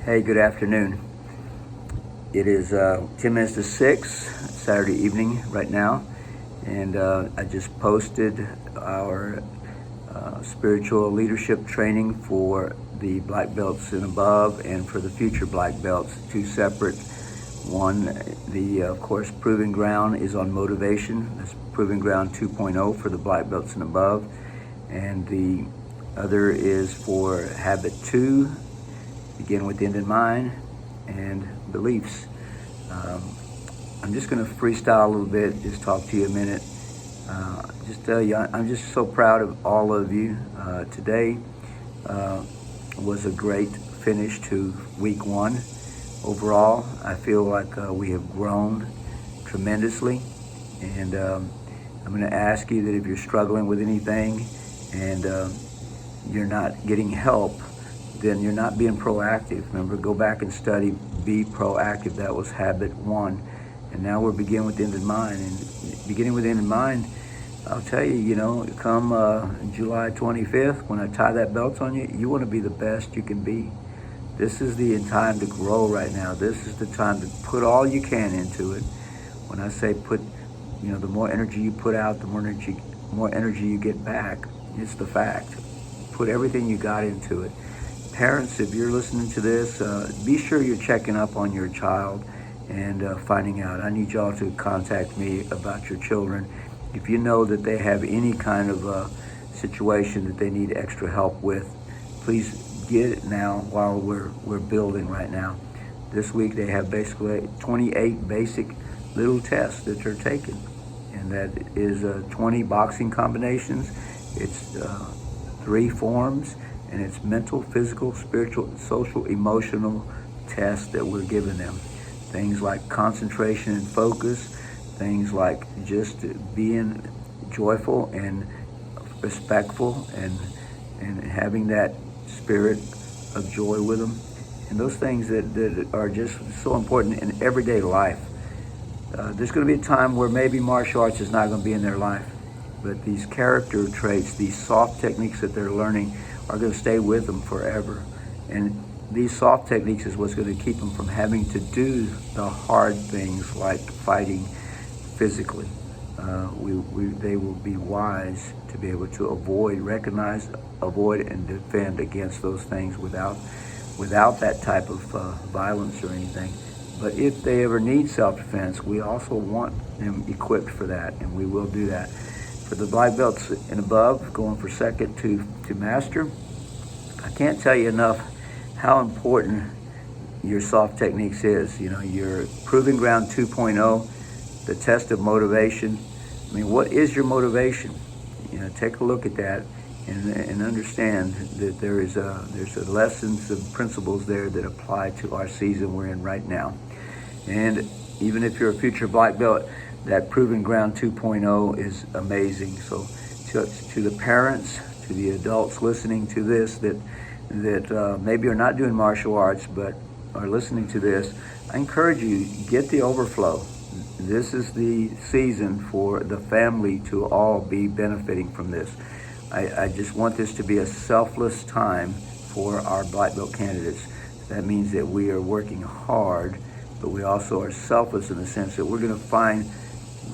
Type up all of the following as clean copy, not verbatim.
Hey, good afternoon. It is 10 minutes to 6, Saturday evening right now, and I just posted our spiritual leadership training for the black belts and above and for the future black belts, two separate. One, of course, Proving Ground is on motivation. That's Proving Ground 2.0 for the black belts and above, and the other is for Habit 2, begin with the end in mind, and beliefs. I'm just going to freestyle a little bit, just talk to you a minute. Just tell you, I'm just so proud of all of you. Today was a great finish to week 1. Overall, I feel like we have grown tremendously, and I'm going to ask you that if you're struggling with anything and you're not getting help, then you're not being proactive. Remember, go back and study, be proactive. That was habit 1. And now we're beginning with the end in mind. And beginning with the end in mind, I'll tell you, come July 25th, when I tie that belt on you, you want to be the best you can be. This is the time to grow right now. This is the time to put all you can into it. When I say put, the more energy you put out, the more energy you get back. It's the fact. Put everything you got into it. Parents, if you're listening to this, be sure you're checking up on your child and finding out. I need y'all to contact me about your children. If you know that they have any kind of situation that they need extra help with, please get it now while we're building right now. This week they have basically 28 basic little tests that they're taking, and that is 20 boxing combinations. It's 3 forms. And it's mental, physical, spiritual, social, emotional tests that we're giving them. Things like concentration and focus, things like just being joyful and respectful and having that spirit of joy with them. And those things that are just so important in everyday life. There's going to be a time where maybe martial arts is not going to be in their life, but these character traits, these soft techniques that they're learning are going to stay with them forever. And these soft techniques is what's going to keep them from having to do the hard things like fighting physically. They will be wise to be able to recognize, avoid, and defend against those things without that type of violence or anything. But if they ever need self-defense, we also want them equipped for that, and we will do that. For the black belts and above, going for second to master, I can't tell you enough how important your soft techniques is. Your Proving Ground 2.0, the test of motivation. I mean, what is your motivation? Take a look at that and understand that there's lessons and principles there that apply to our season we're in right now. And even if you're a future black belt, that Proving Ground 2.0 is amazing. So to the parents, to the adults listening to this that maybe are not doing martial arts but are listening to this, I encourage you, get the overflow. This is the season for the family to all be benefiting from this. I just want this to be a selfless time for our black belt candidates. That means that we are working hard, but we also are selfless in the sense that we're going to find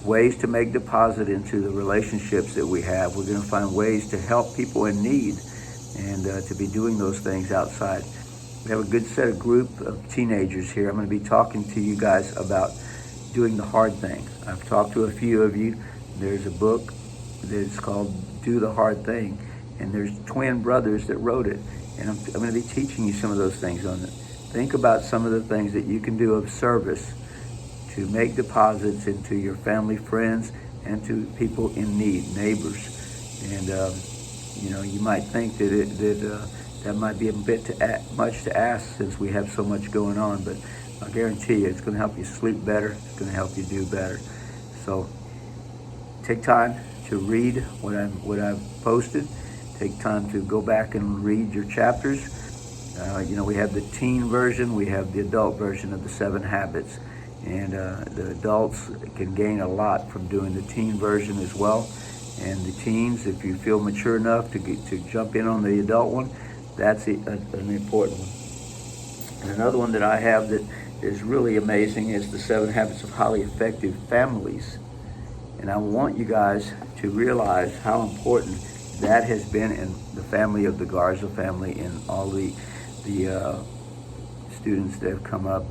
ways to make deposit into the relationships that we have. We're going to find ways to help people in need and to be doing those things outside. We have a good set of group of teenagers here. I'm going to be talking to you guys about doing the hard thing. I've talked to a few of you. There's a book that's called Do the Hard Thing, and there's twin brothers that wrote it. And I'm going to be teaching you some of those things on it. Think about some of the things that you can do of service to make deposits into your family, friends, and to people in need, neighbors. And you might think that might be a bit much to ask since we have so much going on, but I guarantee you it's going to help you sleep better. It's going to help you do better. So take time to read what I've posted. Take time to go back and read your chapters. We have the teen version, we have the adult version of the 7 habits. And the adults can gain a lot from doing the teen version as well. And the teens, if you feel mature enough to jump in on the adult one, that's an important one. And another one that I have that is really amazing is the 7 Habits of Highly Effective Families. And I want you guys to realize how important that has been in the family of the Garza family and all the students that have come up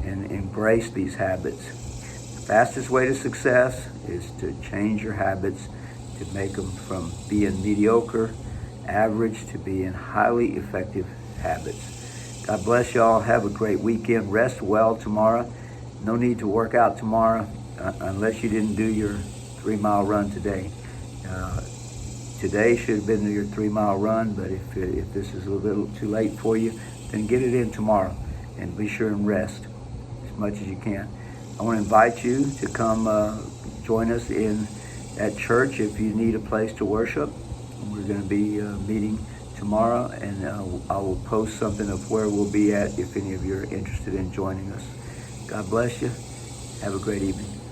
and embraced these habits. The fastest way to success is to change your habits, to make them from being mediocre, average, to being highly effective habits. God bless y'all. Have a great weekend. Rest well tomorrow. No need to work out tomorrow unless you didn't do your 3-mile run today. Today should have been your 3-mile run, but if this is a little too late for you, then get it in tomorrow and be sure and rest as much as you can. I want to invite you to come join us at church if you need a place to worship. We're going to be meeting tomorrow, and I will post something of where we'll be at if any of you are interested in joining us. God bless you. Have a great evening.